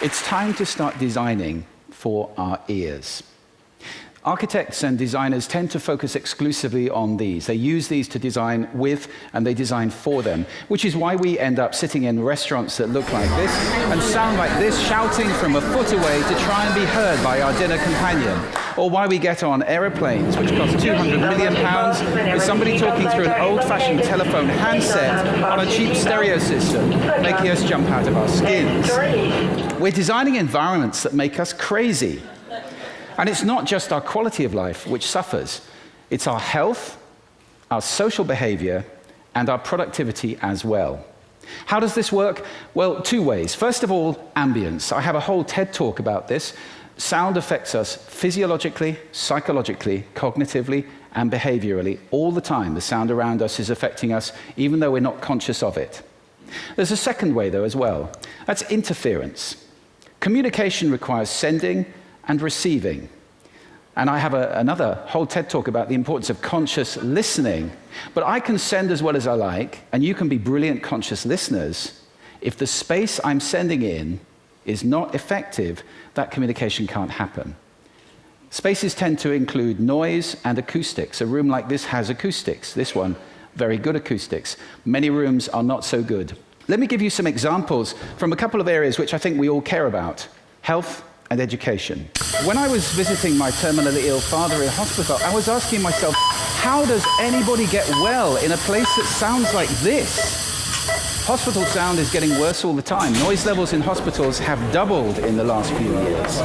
It's time to start designing for our ears. Architects and designers tend to focus exclusively on these. They use these to design with, and they design for them, which is why we end up sitting in restaurants that look like this and sound like this, shouting from a foot away to try and be heard by our dinner companion. Or why we get on aeroplanes, which cost £200 million, with somebody talking through an old-fashioned telephone handset on a cheap stereo system, making us jump out of our skins. We're designing environments that make us crazy. And it's not just our quality of life which suffers. It's our health, our social behavior, and our productivity as well. How does this work? Well, two ways. First of all, ambience. I have a whole TED talk about this. Sound affects us physiologically, psychologically, cognitively, and behaviorally all the time. The sound around us is affecting us, even though we're not conscious of it. There's a second way, though, as well. That's interference. Communication requires sending and receiving. And I have another whole TED talk about the importance of conscious listening. But I can send as well as I like, and you can be brilliant conscious listeners. If the space I'm sending in is not effective, that communication can't happen. Spaces tend to include noise and acoustics. A room like this has acoustics. This one, very good acoustics. Many rooms are not so good. Let me give you some examples from a couple of areas which I think we all care about: health and education. When I was visiting my terminally ill father in hospital, I was asking myself, how does anybody get well in a place that sounds like this? Hospital sound is getting worse all the time. Noise levels in hospitals have doubled in the last few years.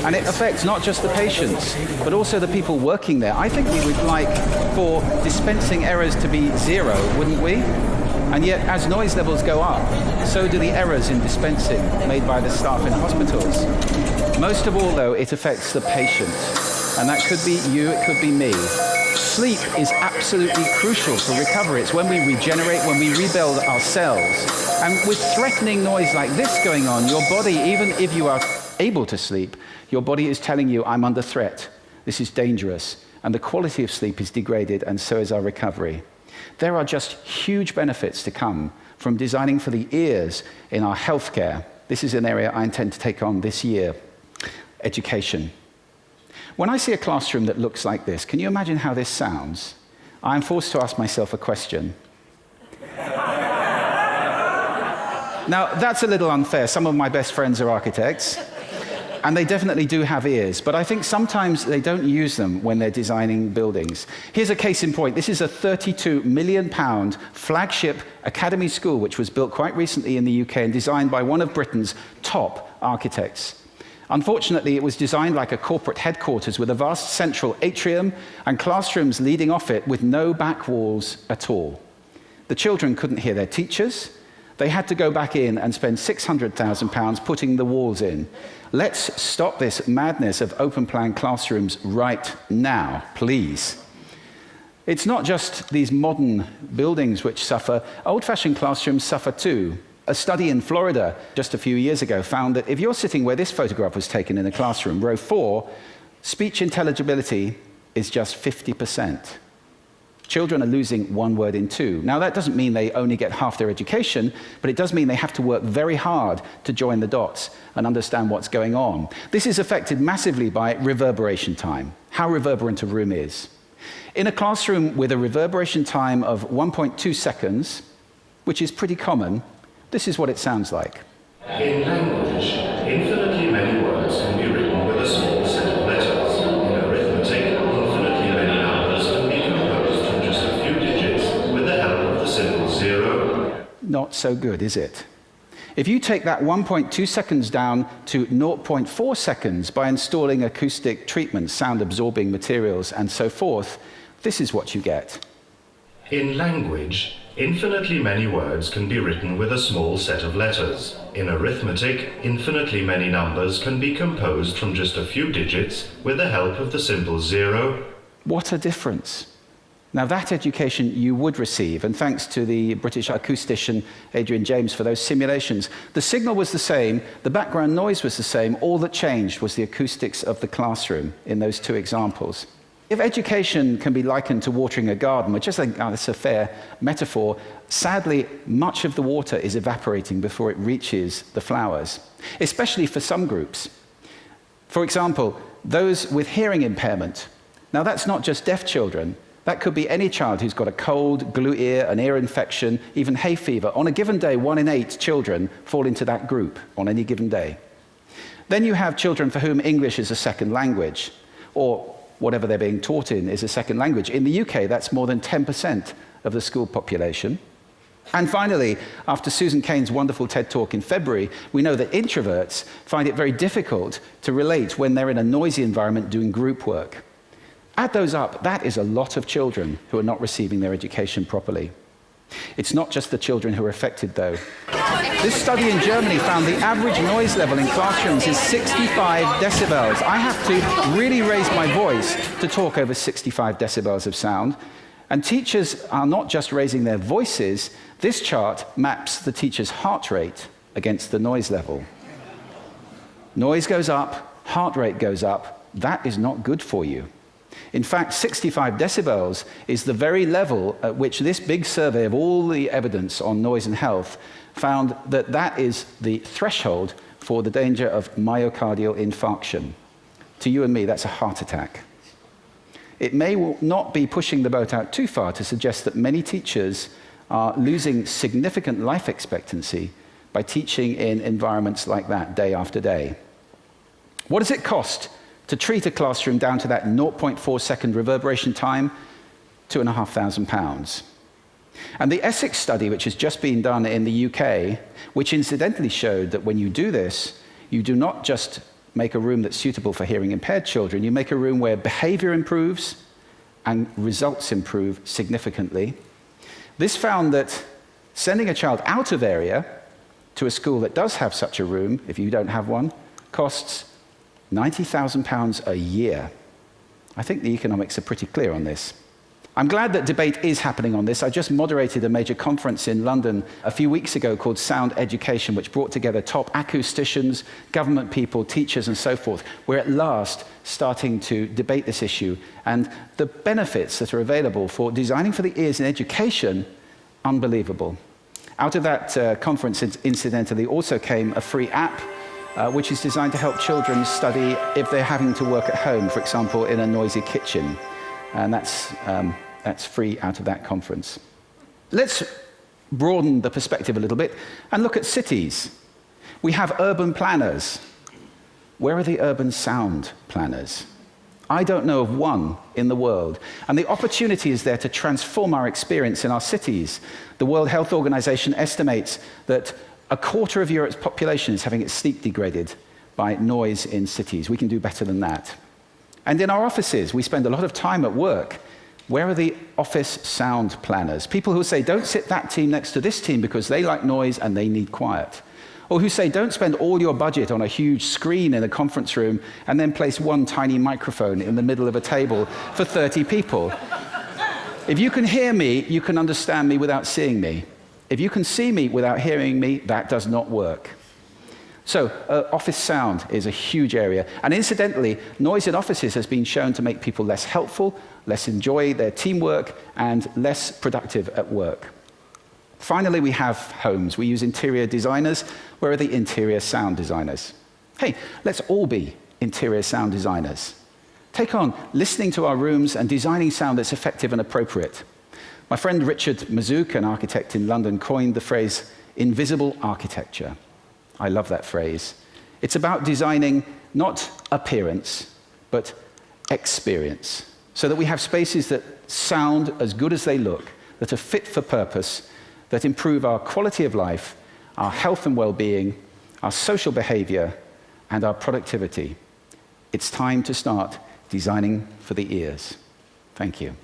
And it affects not just the patients, but also the people working there. I think we would like for dispensing errors to be zero, wouldn't we? And yet, as noise levels go up, so do the errors in dispensing made by the staff in hospitals. Most of all, though, it affects the patient. And that could be you, it could be me. Sleep is absolutely crucial for recovery. It's when we regenerate, when we rebuild our cells. And with threatening noise like this going on, your body, even if you are able to sleep, your body is telling you, I'm under threat. This is dangerous. And the quality of sleep is degraded, and so is our recovery. There are just huge benefits to come from designing for the ears in our healthcare. This is an area I intend to take on this year. Education. When I see a classroom that looks like this, can you imagine how this sounds? I'm forced to ask myself a question. Now, that's a little unfair. Some of my best friends are architects, and they definitely do have ears, but I think sometimes they don't use them when they're designing buildings. Here's a case in point. This is a £32 million flagship academy school, which was built quite recently in the UK and designed by one of Britain's top architects. Unfortunately, it was designed like a corporate headquarters with a vast central atrium and classrooms leading off it with no back walls at all. The children couldn't hear their teachers. They had to go back in and spend £600,000 putting the walls in. Let's stop this madness of open-plan classrooms right now, please. It's not just these modern buildings which suffer. Old-fashioned classrooms suffer too. A study in Florida just a few years ago found that if you're sitting where this photograph was taken in a classroom, row 4, speech intelligibility is just 50%. Children are losing one word in 2. Now, that doesn't mean they only get half their education, but it does mean they have to work very hard to join the dots and understand what's going on. This is affected massively by reverberation time, how reverberant a room is. In a classroom with a reverberation time of 1.2 seconds, which is pretty common, this is what it sounds like. In language, infinitely many words can be written with a small set of letters. In arithmetic, infinitely many numbers can be composed from just a few digits with the help of the simple zero. Not so good, is it? If you take that 1.2 seconds down to 0.4 seconds by installing acoustic treatments, sound-absorbing materials, and so forth, this is what you get. In language, infinitely many words can be written with a small set of letters. In arithmetic, infinitely many numbers can be composed from just a few digits with the help of the simple zero. What a difference. Now, that education you would receive, and thanks to the British acoustician Adrian James for those simulations. The signal was the same, the background noise was the same, all that changed was the acoustics of the classroom in those two examples. If education can be likened to watering a garden, which I think that's a fair metaphor, sadly, much of the water is evaporating before it reaches the flowers, especially for some groups. For example, those with hearing impairment. Now, that's not just deaf children. That could be any child who's got a cold, glue ear, an ear infection, even hay fever. On a given day, 1 in 8 children fall into that group on any given day. Then you have children for whom English is a second language, or whatever they're being taught in is a second language. In the UK, that's more than 10% of the school population. And finally, after Susan Cain's wonderful TED Talk in February, we know that introverts find it very difficult to relate when they're in a noisy environment doing group work. Add those up, that is a lot of children who are not receiving their education properly. It's not just the children who are affected, though. This study in Germany found the average noise level in classrooms is 65 decibels. I have to really raise my voice to talk over 65 decibels of sound. And teachers are not just raising their voices. This chart maps the teacher's heart rate against the noise level. Noise goes up, heart rate goes up. That is not good for you. In fact, 65 decibels is the very level at which this big survey of all the evidence on noise and health found that that is the threshold for the danger of myocardial infarction. To you and me, that's a heart attack. It may not be pushing the boat out too far to suggest that many teachers are losing significant life expectancy by teaching in environments like that day after day. What does it cost to treat a classroom down to that 0.4 second reverberation time? £2,500. And the Essex study, which has just been done in the UK, which incidentally showed that when you do this, you do not just make a room that's suitable for hearing impaired children, you make a room where behavior improves and results improve significantly. This found that sending a child out of area to a school that does have such a room, if you don't have one, costs £90,000 a year. I think the economics are pretty clear on this. I'm glad that debate is happening on this. I just moderated a major conference in London a few weeks ago called Sound Education, which brought together top acousticians, government people, teachers, and so forth. We're at last starting to debate this issue, and the benefits that are available for designing for the ears in education, unbelievable. Out of that conference, incidentally, also came a free app which is designed to help children study if they're having to work at home, for example, in a noisy kitchen. And that's free out of that conference. Let's broaden the perspective a little bit and look at cities. We have urban planners. Where are the urban sound planners? I don't know of one in the world. And the opportunity is there to transform our experience in our cities. The World Health Organization estimates that a quarter of Europe's population is having its sleep degraded by noise in cities. We can do better than that. And in our offices, we spend a lot of time at work. Where are the office sound planners? People who say, don't sit that team next to this team because they like noise and they need quiet. Or who say, don't spend all your budget on a huge screen in a conference room and then place one tiny microphone in the middle of a table for 30 people. If you can hear me, you can understand me without seeing me. If you can see me without hearing me, that does not work. So office sound is a huge area. And incidentally, noise in offices has been shown to make people less helpful, less enjoy their teamwork, and less productive at work. Finally, we have homes. We use interior designers. Where are the interior sound designers? Hey, let's all be interior sound designers. Take on listening to our rooms and designing sound that's effective and appropriate. My friend Richard Mazouk, an architect in London, coined the phrase invisible architecture. I love that phrase. It's about designing not appearance, but experience, so that we have spaces that sound as good as they look, that are fit for purpose, that improve our quality of life, our health and well-being, our social behavior, and our productivity. It's time to start designing for the ears. Thank you.